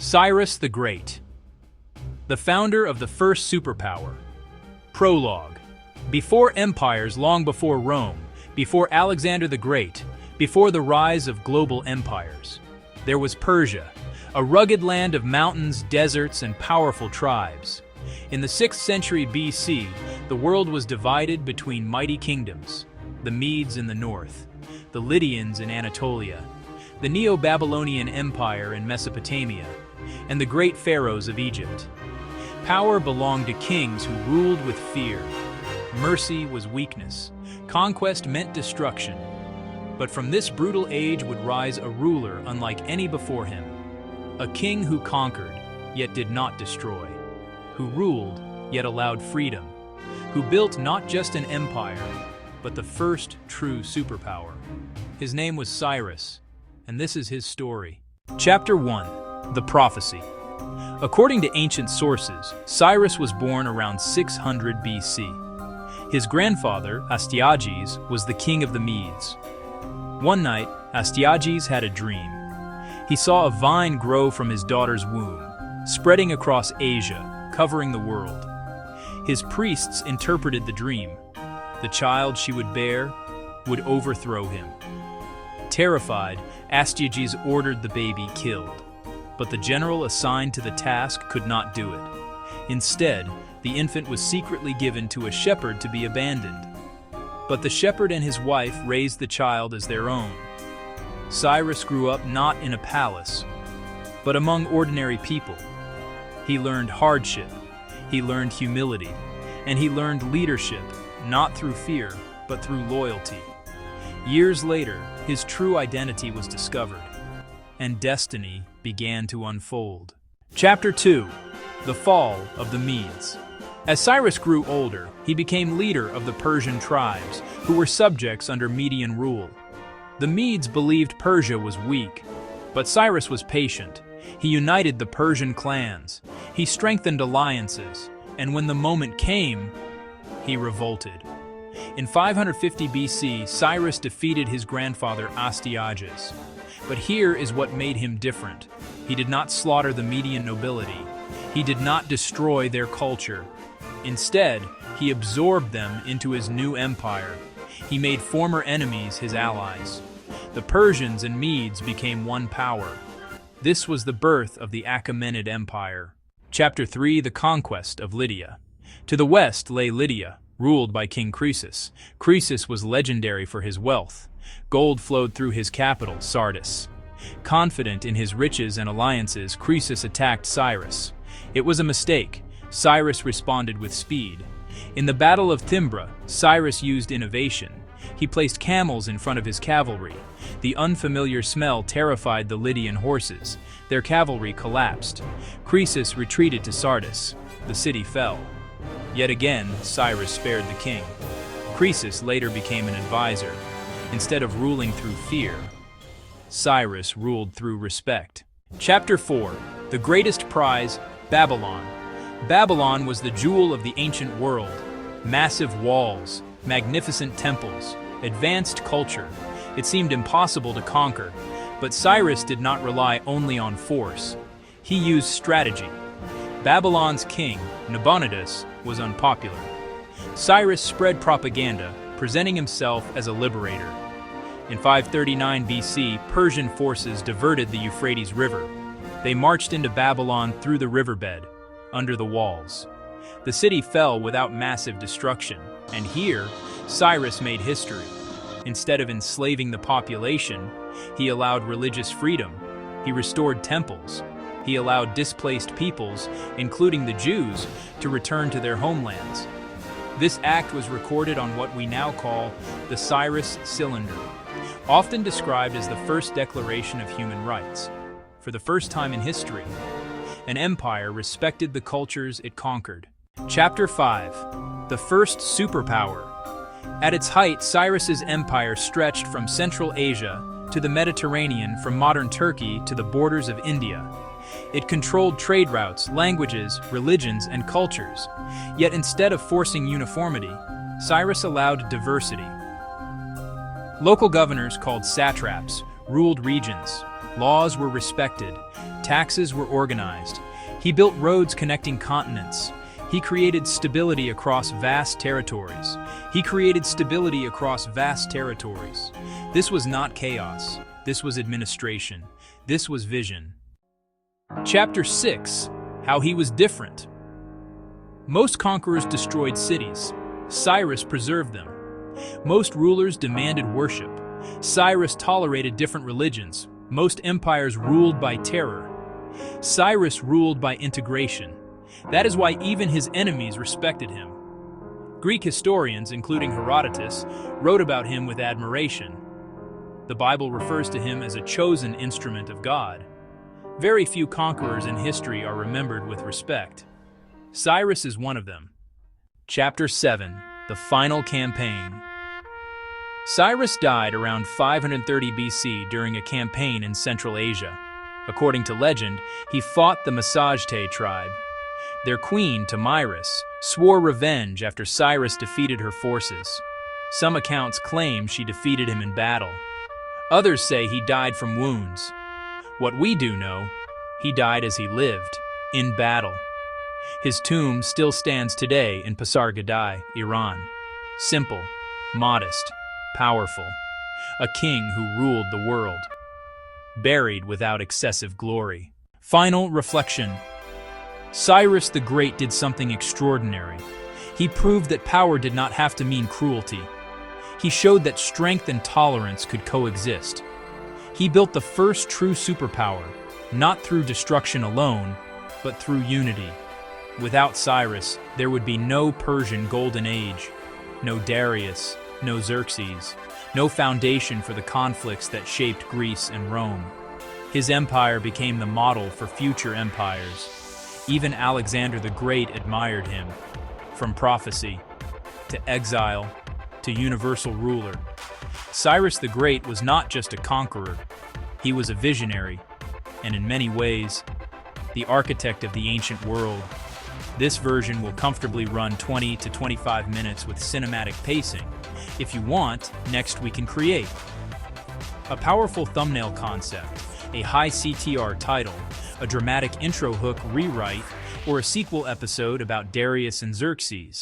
Cyrus the Great, the founder of the first superpower. Prologue. Before empires, long before Rome, before Alexander the Great, before the rise of global empires, there was Persia, a rugged land of mountains, deserts, and powerful tribes. In the 6th century BC, the world was divided between mighty kingdoms, the Medes in the north, the Lydians in Anatolia, the Neo-Babylonian Empire in Mesopotamia, and the great pharaohs of Egypt. Power belonged to kings who ruled with fear. Mercy was weakness. Conquest meant destruction. But from this brutal age would rise a ruler unlike any before him. A king who conquered, yet did not destroy. Who ruled, yet allowed freedom. Who built not just an empire, but the first true superpower. His name was Cyrus, and this is his story. Chapter 1. The Prophecy. According to ancient sources, Cyrus was born around 600 BC. His grandfather, Astyages, was the king of the Medes. One night, Astyages had a dream. He saw a vine grow from his daughter's womb, spreading across Asia, covering the world. His priests interpreted the dream. The child she would bear would overthrow him. Terrified, Astyages ordered the baby killed. But the general assigned to the task could not do it. Instead, the infant was secretly given to a shepherd to be abandoned. But the shepherd and his wife raised the child as their own. Cyrus grew up not in a palace, but among ordinary people. He learned hardship, he learned humility, and he learned leadership, not through fear, but through loyalty. Years later, his true identity was discovered, and destiny began to unfold. Chapter 2. The Fall of the Medes. As Cyrus grew older, he became leader of the Persian tribes, who were subjects under Median rule. The Medes believed Persia was weak, but Cyrus was patient. He united the Persian clans. He strengthened alliances, and when the moment came, he revolted. In 550 BC, Cyrus defeated his grandfather Astyages. But here is what made him different. He did not slaughter the Median nobility. He did not destroy their culture. Instead, he absorbed them into his new empire. He made former enemies his allies. The Persians and Medes became one power. This was the birth of the Achaemenid Empire. Chapter 3. The Conquest of Lydia. To the west lay Lydia, ruled by King Croesus. Croesus was legendary for his wealth. Gold flowed through his capital, Sardis. Confident in his riches and alliances, Croesus attacked Cyrus. It was a mistake. Cyrus responded with speed. In the Battle of Thymbra, Cyrus used innovation. He placed camels in front of his cavalry. The unfamiliar smell terrified the Lydian horses. Their cavalry collapsed. Croesus retreated to Sardis. The city fell. Yet again, Cyrus spared the king. Croesus later became an advisor. Instead of ruling through fear, Cyrus ruled through respect. Chapter 4. The Greatest Prize, Babylon. Babylon was the jewel of the ancient world. Massive walls, magnificent temples, advanced culture. It seemed impossible to conquer, but Cyrus did not rely only on force. He used strategy. Babylon's king, Nabonidus, was unpopular. Cyrus spread propaganda, presenting himself as a liberator. In 539 BC, Persian forces diverted the Euphrates River. They marched into Babylon through the riverbed, under the walls. The city fell without massive destruction, and here, Cyrus made history. Instead of enslaving the population, he allowed religious freedom. He restored temples. He allowed displaced peoples, including the Jews, to return to their homelands. This act was recorded on what we now call the Cyrus Cylinder, often described as the first declaration of human rights. For the first time in history, an empire respected the cultures it conquered. Chapter 5. The First Superpower. At its height, Cyrus's empire stretched from Central Asia to the Mediterranean, from modern Turkey to the borders of India. It controlled trade routes, languages, religions, and cultures. Yet instead of forcing uniformity, Cyrus allowed diversity. Local governors, called satraps, ruled regions. Laws were respected. Taxes were organized. He built roads connecting continents. He created stability across vast territories. This was not chaos. This was administration. This was vision. Chapter 6. How he was different. Most conquerors destroyed cities. Cyrus preserved them. Most rulers demanded worship. Cyrus tolerated different religions. Most empires ruled by terror. Cyrus ruled by integration. That is why even his enemies respected him. Greek historians, including Herodotus, wrote about him with admiration. The Bible refers to him as a chosen instrument of God. Very few conquerors in history are remembered with respect. Cyrus is one of them. Chapter 7. The Final Campaign. Cyrus died around 530 BC during a campaign in Central Asia. According to legend, he fought the Massagetæ tribe. Their queen, Tamiris, swore revenge after Cyrus defeated her forces. Some accounts claim she defeated him in battle. Others say he died from wounds. What we do know, he died as he lived, in battle. His tomb still stands today in Pasargadae, Iran. Simple, modest, powerful. A king who ruled the world. Buried without excessive glory. Final reflection. Cyrus the Great did something extraordinary. He proved that power did not have to mean cruelty. He showed that strength and tolerance could coexist. He built the first true superpower, not through destruction alone, but through unity. Without Cyrus, there would be no Persian Golden Age, no Darius, no Xerxes, no foundation for the conflicts that shaped Greece and Rome. His empire became the model for future empires. Even Alexander the Great admired him. From prophecy, to exile, to universal ruler. Cyrus the Great was not just a conqueror. He was a visionary, and in many ways, the architect of the ancient world. This version will comfortably run 20 to 25 minutes with cinematic pacing. If you want, next we can create a powerful thumbnail concept, a high CTR title, a dramatic intro hook rewrite, or a sequel episode about Darius and Xerxes.